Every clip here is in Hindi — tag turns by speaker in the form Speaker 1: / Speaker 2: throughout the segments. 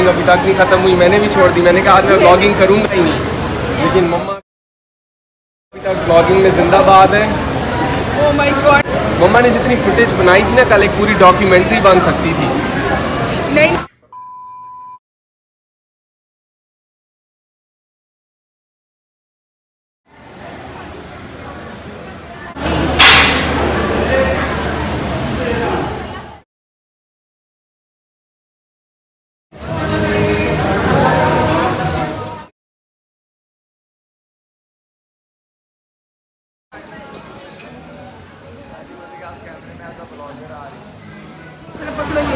Speaker 1: ब्लॉगिंग अभी तक नहीं ख़त्म हुई, मैंने भी छोड़ दी। मैंने कहा आज मैं ब्लॉगिंग करूँगा ही नहीं, लेकिन मम्मा अभी तक ब्लॉगिंग में जिंदाबाद है।
Speaker 2: ओह माय गॉड,
Speaker 1: मम्मा ने जितनी फुटेज बनाई थी ना कल, एक पूरी डॉक्यूमेंट्री बन सकती थी।
Speaker 2: नहीं पकड़ो ये।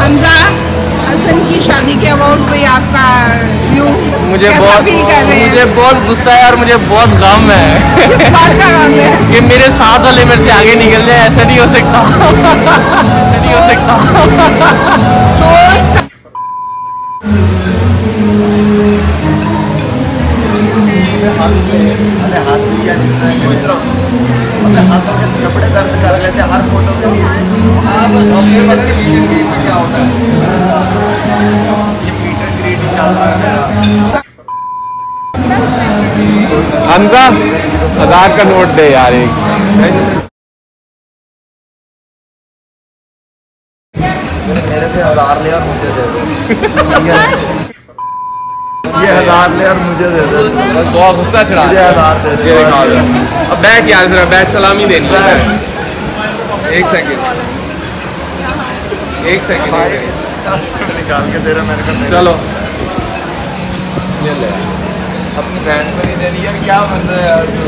Speaker 2: हमजा हसन की शादी के अबाउट कोई आपका व्यू
Speaker 1: मुझे
Speaker 2: कैसा
Speaker 1: बहुत
Speaker 2: फील कर रहे हैं?
Speaker 1: मुझे बहुत गुस्सा है और मुझे बहुत गम है
Speaker 2: किस बात का काम है?
Speaker 1: कि मेरे साथ वाले मेरे से आगे निकल जाए। ऐसा नहीं हो सकता, ऐसा नहीं हो सकता।
Speaker 2: तो
Speaker 3: कपड़े दर्द कर रहे थे हर फोटो के लिए। क्या होता है ये मीट एंड ग्रीट ही चल रहा है।
Speaker 1: हमजा 1000 का नोट दे यार एक।
Speaker 3: मेरे से 1000 ले और मुझे दे दो। ये 1000 ले और मुझे दे दो।
Speaker 1: बहुत गुस्सा चढ़ा
Speaker 3: मुझे 1000 दे दो।
Speaker 1: ये दिखाओ जरा। अब बैठ यार, जरा बैठ, सलामी देनी है। एक सेकंड
Speaker 3: निकाल के दे रहा मेरे को।
Speaker 1: चलो
Speaker 3: ये ले अपनी बहन को नहीं देनी यार, क्या बंदा है यार तू।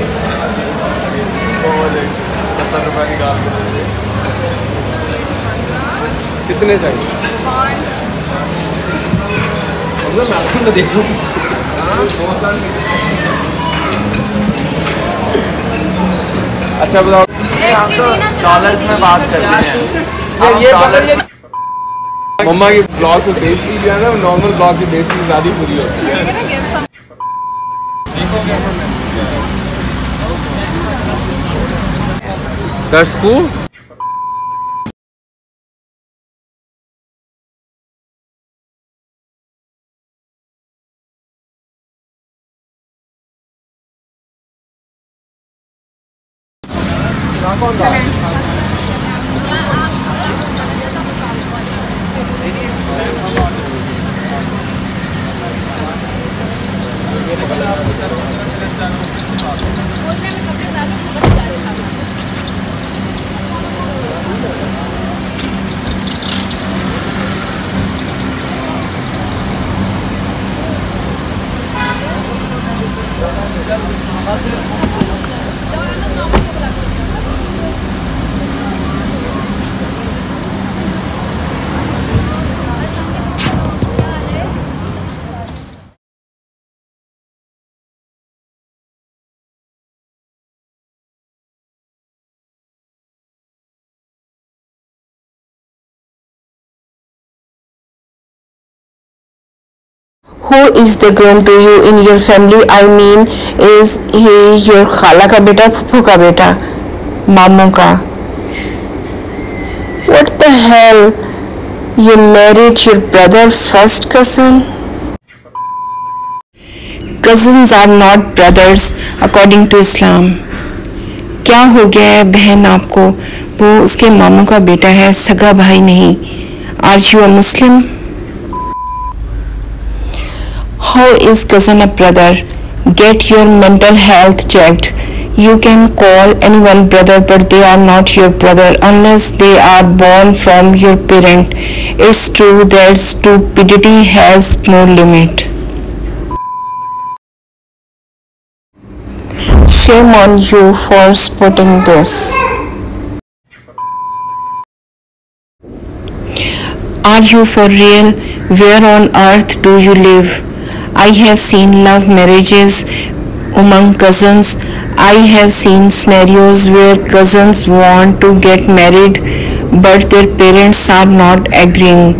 Speaker 3: 70 रुपये निकाल के दे।
Speaker 1: कितने चाहिए? तो देखो अच्छा बताओ।
Speaker 3: हम तो डॉलर्स में बात करते हैं।
Speaker 1: ये
Speaker 3: डॉलर
Speaker 1: मम्मा की ब्लॉग की बेइज्जती जो है ना, नॉर्मल ब्लॉग की बेइज्जती ज़्यादा पूरी होती है। That's cool.
Speaker 4: Who is the groom to you in your family? I mean, is he your खाला का बेटा, फूफू का बेटा, मामू का? What the hell? You married your brother first cousin? Cousins are not brothers according to Islam. क्या हो गया है बहन आपको? वो उसके मामू का बेटा है, सगा भाई नहीं. Are you a Muslim? How is cousin a brother? Get your mental health checked. You can call anyone brother, but they are not your brother unless they are born from your parent. It's true that stupidity has no limit. Shame on you for spotting this. Are you for real? Where on earth do you live? I have seen love marriages among cousins. I have seen scenarios where cousins want to get married but their parents are not agreeing.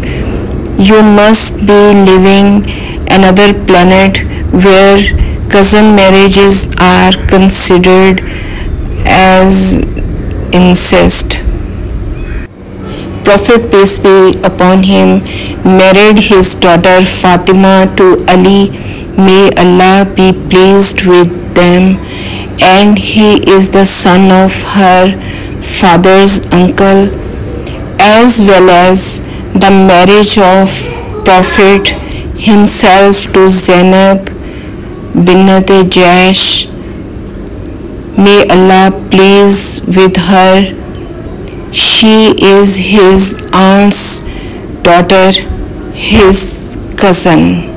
Speaker 4: You must be living another planet where cousin marriages are considered as incest. Prophet peace be upon him married his daughter Fatima to Ali. May Allah be pleased with them, and he is the son of her father's uncle, as well as the marriage of Prophet himself to Zainab bint Jahsh. May Allah please with her. She is his aunt's daughter, his cousin.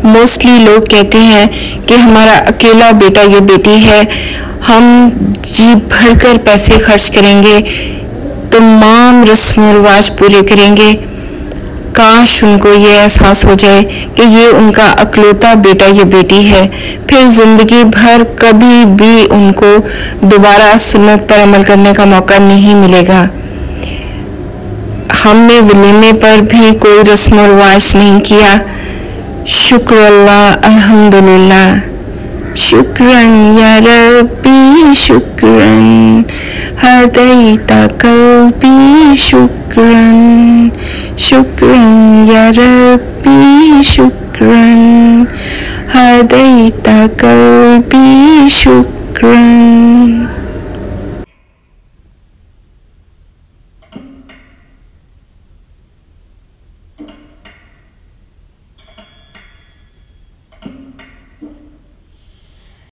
Speaker 4: Mostly लोग कहते हैं कि हमारा अकेला बेटा या बेटी है, हम जी भर कर पैसे खर्च करेंगे, तमाम रस्म व रिवाज पूरे करेंगे. काश उनको ये एहसास हो जाए कि ये उनका अकलौता बेटा या बेटी है, फिर ज़िंदगी भर कभी भी उनको दोबारा सुन्नत पर अमल करने का मौका नहीं मिलेगा. हमने वलीमे पर भी कोई रस्म व रिवाज नहीं किया. शुक्र अल्लाह, अल्हम्दुलिल्लाह. शुक्रन या रब्बी शुक्रन, हदैता कल्बी शुक्रन. शुक्रन या रब्बी शुक्रन, हदैता कल्बी शुक्रन.